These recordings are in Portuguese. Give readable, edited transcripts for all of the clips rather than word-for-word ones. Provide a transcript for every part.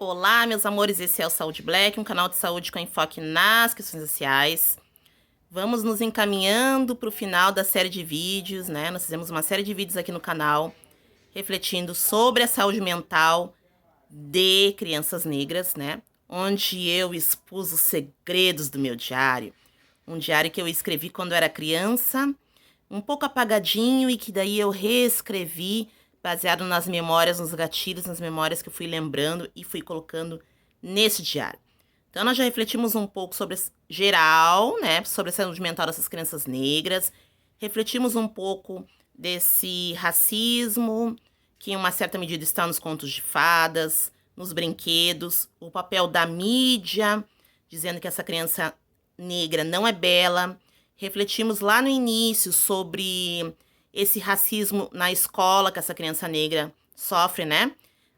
Olá, meus amores, esse é o Saúde Black, um canal de saúde com enfoque nas questões raciais. Vamos nos encaminhando para o final da série de vídeos, né? Nós fizemos uma série de vídeos aqui no canal, refletindo sobre a saúde mental de crianças negras, né? Onde eu expus os segredos do meu diário. Um diário que eu escrevi quando era criança, um pouco apagadinho e que daí eu reescrevi baseado nas memórias, nos gatilhos, nas memórias que eu fui lembrando e fui colocando nesse diário. Então, nós já refletimos um pouco sobre geral, né, sobre a saúde mental dessas crianças negras, refletimos um pouco desse racismo, que em uma certa medida está nos contos de fadas, nos brinquedos, o papel da mídia, dizendo que essa criança negra não é bela. Refletimos lá no início sobre esse racismo na escola que essa criança negra sofre, né?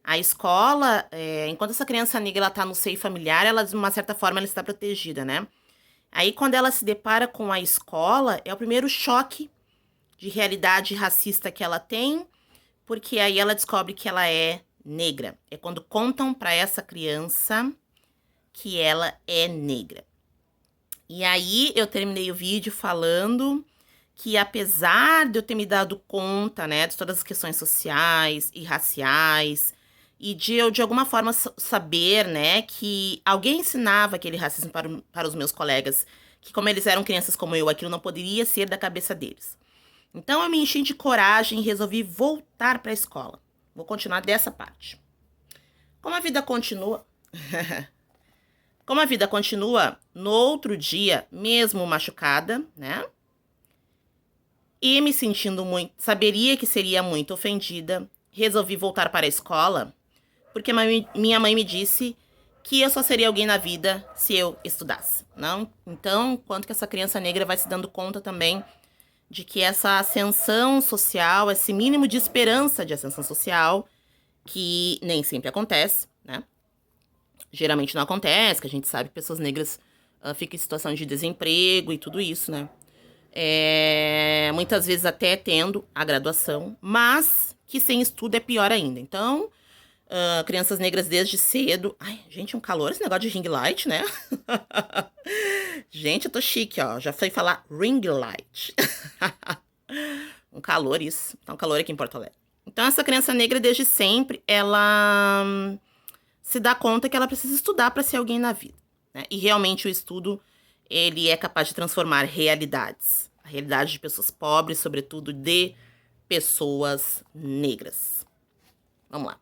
A escola, enquanto essa criança negra está no seio familiar, ela, de uma certa forma, ela está protegida, né? Aí, quando ela se depara com a escola, é o primeiro choque de realidade racista que ela tem, porque aí ela descobre que ela é negra. É quando contam para essa criança que ela é negra. E aí, eu terminei o vídeo falando que apesar de eu ter me dado conta, né, de todas as questões sociais e raciais, e de eu, de alguma forma, saber, né, que alguém ensinava aquele racismo para os meus colegas, que como eles eram crianças como eu, aquilo não poderia ser da cabeça deles. Então, eu me enchi de coragem e resolvi voltar para a escola. Vou continuar dessa parte. Como a vida continua... Como a vida continua, no outro dia, mesmo machucada, né, e me sentindo muito, saberia que seria muito ofendida, resolvi voltar para a escola, porque minha mãe me disse que eu só seria alguém na vida se eu estudasse, não? Então, quanto que essa criança negra vai se dando conta também de que essa ascensão social, esse mínimo de esperança de ascensão social, que nem sempre acontece, né? Geralmente não acontece, que a gente sabe que pessoas negras ficam em situação de desemprego e tudo isso, né? Muitas vezes até tendo a graduação, mas que sem estudo é pior ainda. Então, crianças negras desde cedo... Ai, gente, um calor esse negócio de ring light, né? Gente, eu tô chique, ó. Já fui falar ring light. Um calor isso. Tá um calor aqui em Porto Alegre. Então, essa criança negra desde sempre, ela se dá conta que ela precisa estudar para ser alguém na vida, né? E realmente o estudo, ele é capaz de transformar realidades. A realidade de pessoas pobres, sobretudo de pessoas negras. Vamos lá.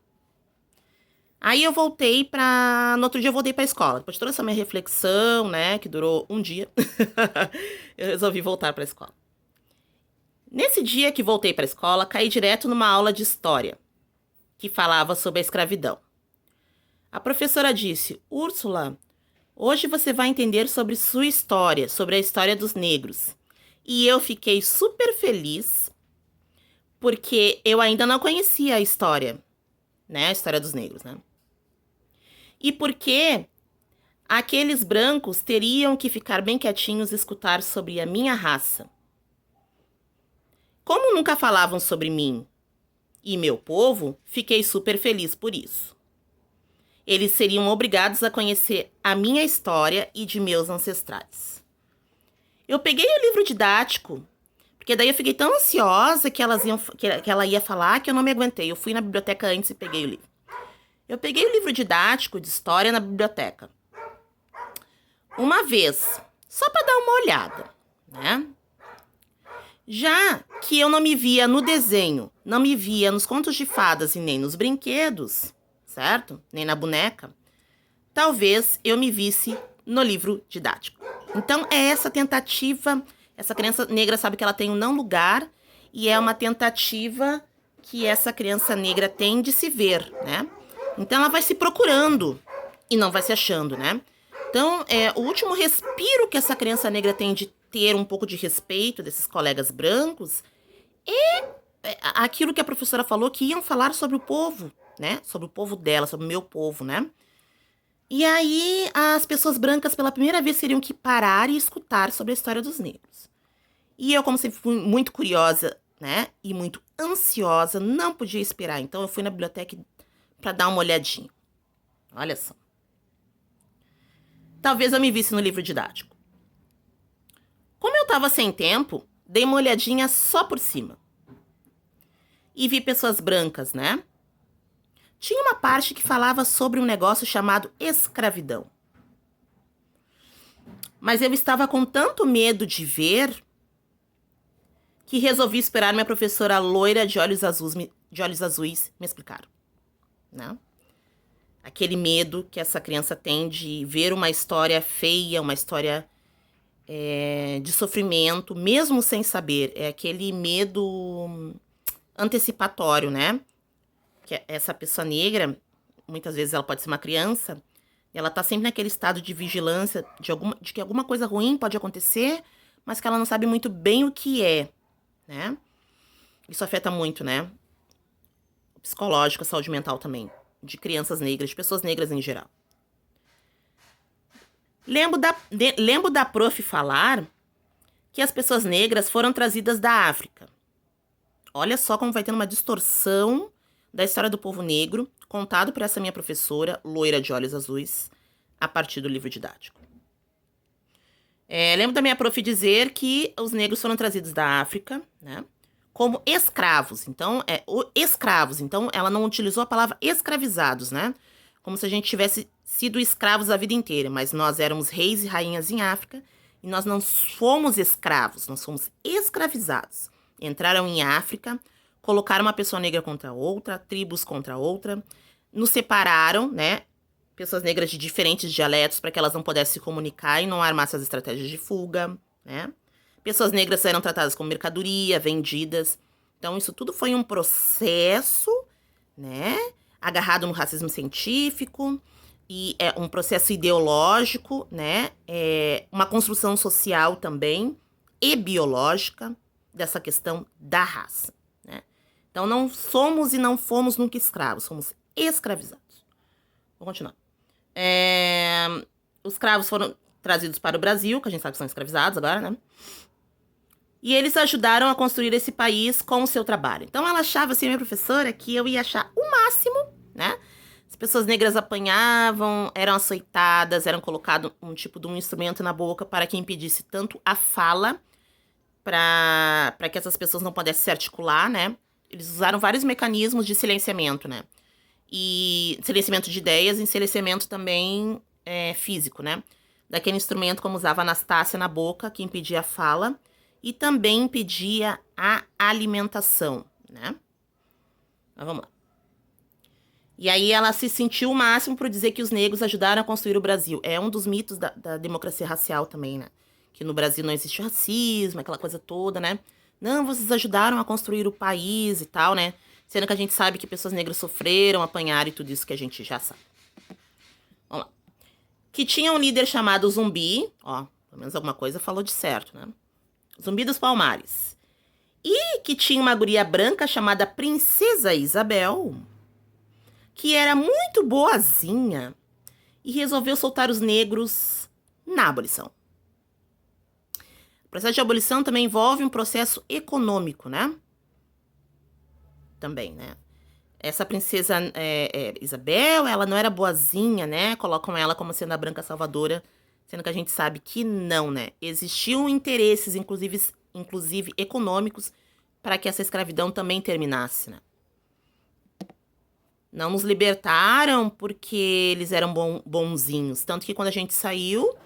Aí eu voltei pra... No outro dia eu voltei pra escola. Depois de toda essa minha reflexão, né, que durou um dia, eu resolvi voltar pra escola. Nesse dia que voltei pra escola, caí direto numa aula de história, que falava sobre a escravidão. A professora disse: Úrsula, hoje você vai entender sobre sua história, sobre a história dos negros. E eu fiquei super feliz, porque eu ainda não conhecia a história, né? A história dos negros, né? E porque aqueles brancos teriam que ficar bem quietinhos e escutar sobre a minha raça. Como nunca falavam sobre mim e meu povo, fiquei super feliz por isso. Eles seriam obrigados a conhecer a minha história e de meus ancestrais. Eu peguei o livro didático, porque daí eu fiquei tão ansiosa que ela ia falar que eu não me aguentei. Eu fui na biblioteca antes e peguei o livro. Eu peguei o livro didático de história na biblioteca. Uma vez, só para dar uma olhada, né? Já que eu não me via no desenho, não me via nos contos de fadas e nem nos brinquedos, certo? Nem na boneca. Talvez eu me visse no livro didático. Então, é essa tentativa. Essa criança negra sabe que ela tem um não lugar e é uma tentativa que essa criança negra tem de se ver, né? Então, ela vai se procurando e não vai se achando, né? Então, o último respiro que essa criança negra tem de ter um pouco de respeito desses colegas brancos é aquilo que a professora falou, que iam falar sobre o povo, né? Sobre o povo dela, sobre o meu povo, né? E aí, as pessoas brancas, pela primeira vez, teriam que parar e escutar sobre a história dos negros. E eu, como sempre, fui muito curiosa, né? E muito ansiosa, não podia esperar. Então, eu fui na biblioteca para dar uma olhadinha. Olha só. Talvez eu me visse no livro didático. Como eu estava sem tempo, dei uma olhadinha só por cima. E vi pessoas brancas, né? Tinha uma parte que falava sobre um negócio chamado escravidão. Mas eu estava com tanto medo de ver que resolvi esperar minha professora loira de olhos azuis me explicar, né? Aquele medo que essa criança tem de ver uma história feia, uma história de sofrimento, mesmo sem saber. É aquele medo antecipatório, né? Que essa pessoa negra, muitas vezes ela pode ser uma criança, ela tá sempre naquele estado de vigilância de que alguma coisa ruim pode acontecer, mas que ela não sabe muito bem o que é, né? Isso afeta muito, né? O psicológico, a saúde mental também, de crianças negras, de pessoas negras em geral. Lembro da prof falar que as pessoas negras foram trazidas da África. Olha só como vai tendo uma distorção da história do povo negro, contado por essa minha professora, loira de olhos azuis, a partir do livro didático. Lembro da minha prof dizer que os negros foram trazidos da África, né, como escravos. Então, escravos. Então, ela não utilizou a palavra escravizados, né? Como se a gente tivesse sido escravos a vida inteira. Mas nós éramos reis e rainhas em África e nós não fomos escravos, nós fomos escravizados. Entraram em África, colocaram uma pessoa negra contra outra, tribos contra outra, nos separaram, né? Pessoas negras de diferentes dialetos para que elas não pudessem se comunicar e não armassem as estratégias de fuga, né? Pessoas negras eram tratadas como mercadoria, vendidas. Então, isso tudo foi um processo, né? Agarrado no racismo científico e é um processo ideológico, né? Uma construção social também e biológica dessa questão da raça, né? Então, não somos e não fomos nunca escravos, somos escravizados. Vou continuar. Os escravos foram trazidos para o Brasil, que a gente sabe que são escravizados agora, né? E eles ajudaram a construir esse país com o seu trabalho. Então, ela achava, assim, minha professora, que eu ia achar o máximo, né? As pessoas negras apanhavam, eram açoitadas, eram colocado um tipo de um instrumento na boca para que impedisse tanto a fala, para que essas pessoas não pudessem se articular, né? Eles usaram vários mecanismos de silenciamento, né? E silenciamento de ideias e silenciamento também físico, né? Daquele instrumento como usava a Anastácia na boca, que impedia a fala, e também impedia a alimentação, né? Mas vamos lá. E aí ela se sentiu o máximo por dizer que os negros ajudaram a construir o Brasil. É um dos mitos da democracia racial também, né? Que no Brasil não existe racismo, aquela coisa toda, né? Não, vocês ajudaram a construir o país e tal, né? Sendo que a gente sabe que pessoas negras sofreram, apanharam e tudo isso que a gente já sabe. Vamos lá. Que tinha um líder chamado Zumbi, ó, pelo menos alguma coisa falou de certo, né? Zumbi dos Palmares. E que tinha uma guria branca chamada Princesa Isabel, que era muito boazinha e resolveu soltar os negros na abolição. O processo de abolição também envolve um processo econômico, né? Também, né? Essa princesa Isabel, ela não era boazinha, né? Colocam ela como sendo a branca salvadora, sendo que a gente sabe que não, né? Existiam interesses, inclusive econômicos, para que essa escravidão também terminasse, né? Não nos libertaram porque eles eram bonzinhos. Tanto que quando a gente saiu,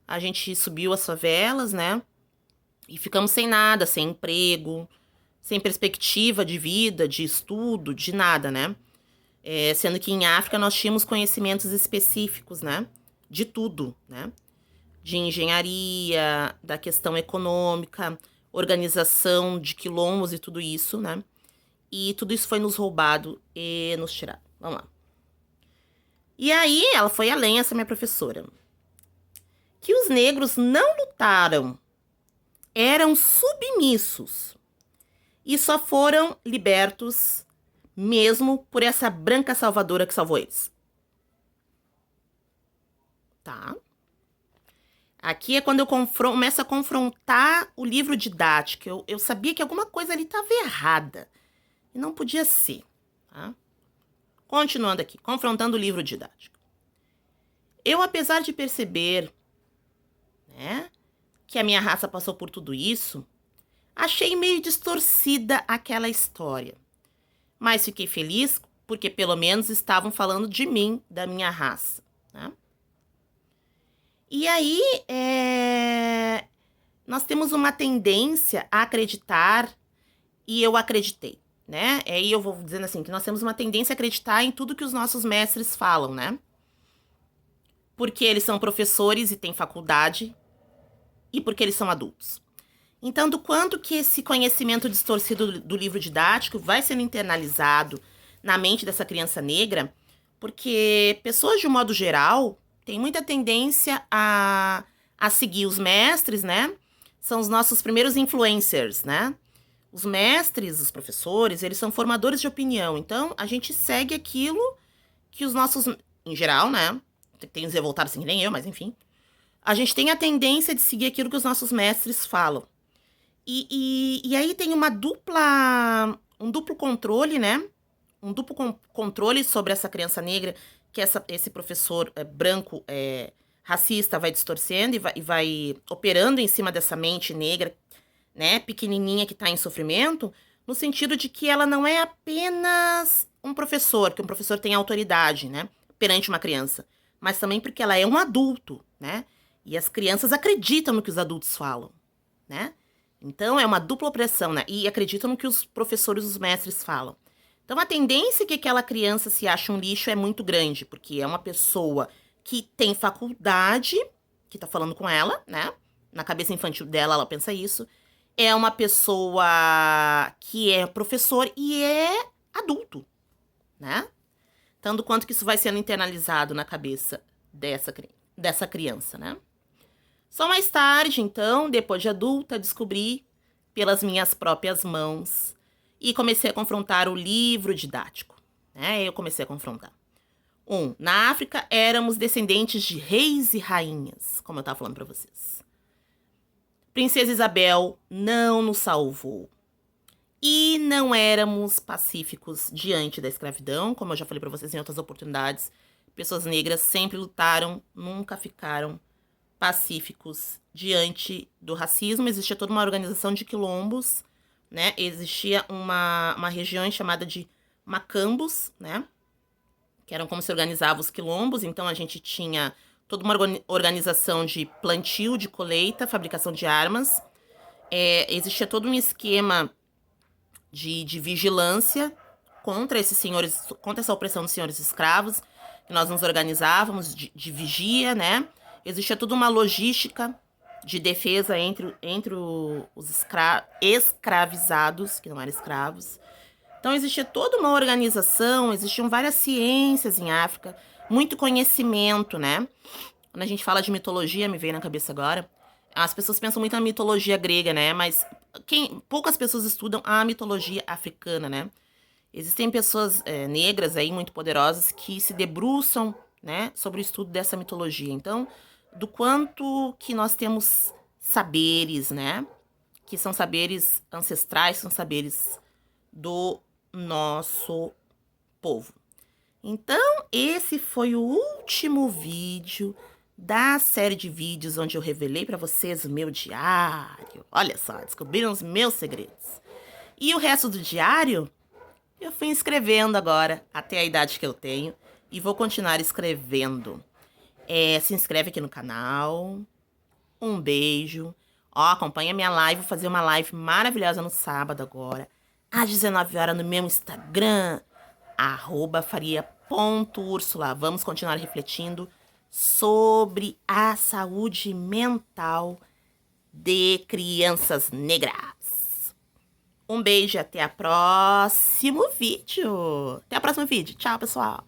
a gente subiu as favelas, né? E ficamos sem nada, sem emprego, sem perspectiva de vida, de estudo, de nada, né? Sendo que em África nós tínhamos conhecimentos específicos, né? De tudo, né? De engenharia, da questão econômica, organização de quilombos e tudo isso, né? E tudo isso foi nos roubado e nos tirado. Vamos lá. E aí ela foi além, essa minha professora. Que os negros não lutaram, eram submissos. E só foram libertos mesmo por essa branca salvadora que salvou eles. Tá? Aqui é quando eu começo a confrontar o livro didático. Eu sabia que alguma coisa ali estava errada. E não podia ser. Tá? Continuando aqui, confrontando o livro didático. Eu, apesar de perceber, né, que a minha raça passou por tudo isso, achei meio distorcida aquela história. Mas fiquei feliz porque pelo menos estavam falando de mim, da minha raça, né? E aí, nós temos uma tendência a acreditar, e eu acreditei, né? Aí eu vou dizendo assim, que nós temos uma tendência a acreditar em tudo que os nossos mestres falam, né? Porque eles são professores e têm faculdade, e porque eles são adultos. Então, do quanto que esse conhecimento distorcido do livro didático vai sendo internalizado na mente dessa criança negra, porque pessoas, de um modo geral, têm muita tendência a seguir os mestres, né? São os nossos primeiros influencers, né? Os mestres, os professores, eles são formadores de opinião. Então, a gente segue aquilo que os nossos, em geral, né? Tem os revoltados assim que nem eu, mas enfim. A gente tem a tendência de seguir aquilo que os nossos mestres falam. E aí tem um duplo controle, né? Um duplo controle sobre essa criança negra que esse professor branco racista vai distorcendo e vai operando em cima dessa mente negra, né? Pequenininha que está em sofrimento, no sentido de que ela não é apenas um professor, que um professor tem autoridade, né? Perante uma criança, mas também porque ela é um adulto, né? E as crianças acreditam no que os adultos falam, né? Então, é uma dupla opressão, né? E acreditam no que os professores, os mestres falam. Então, a tendência que aquela criança se ache um lixo é muito grande, porque é uma pessoa que tem faculdade, que tá falando com ela, né? Na cabeça infantil dela, ela pensa isso. É uma pessoa que é professor e é adulto, né? Tanto quanto que isso vai sendo internalizado na cabeça dessa criança, né? Só mais tarde, então, depois de adulta, descobri pelas minhas próprias mãos e comecei a confrontar o livro didático, né? Eu comecei a confrontar. Na África éramos descendentes de reis e rainhas, como eu estava falando para vocês. Princesa Isabel não nos salvou. E não éramos pacíficos diante da escravidão, como eu já falei para vocês em outras oportunidades. Pessoas negras sempre lutaram, nunca ficaram pacíficos diante do racismo. Existia toda uma organização de quilombos, né? Existia uma região chamada de macambos, né? Que eram como se organizavam os quilombos. Então a gente tinha toda uma organização de plantio, de colheita, fabricação de armas. Existia todo um esquema de vigilância contra esses senhores, contra essa opressão dos senhores escravos, que nós nos organizávamos de vigia, né? Existia toda uma logística de defesa entre os escravizados, que não eram escravos. Então existia toda uma organização, existiam várias ciências em África, muito conhecimento, né? Quando a gente fala de mitologia, me veio na cabeça agora, as pessoas pensam muito na mitologia grega, né? Mas poucas pessoas estudam a mitologia africana, né? Existem pessoas negras aí muito poderosas que se debruçam, né, sobre o estudo dessa mitologia. Então, do quanto que nós temos saberes, né? Que são saberes ancestrais, são saberes do nosso povo. Então, esse foi o último vídeo da série de vídeos onde eu revelei para vocês o meu diário. Olha só, descobriram os meus segredos. E o resto do diário, eu fui escrevendo agora, até a idade que eu tenho, e vou continuar escrevendo. Se inscreve aqui no canal. Um beijo. Ó, acompanha minha live, vou fazer uma live maravilhosa no sábado agora, às 19 horas no meu Instagram, @faria.ursula. Vamos continuar refletindo sobre a saúde mental de crianças negras. Um beijo e até o próximo vídeo. Até o próximo vídeo. Tchau, pessoal.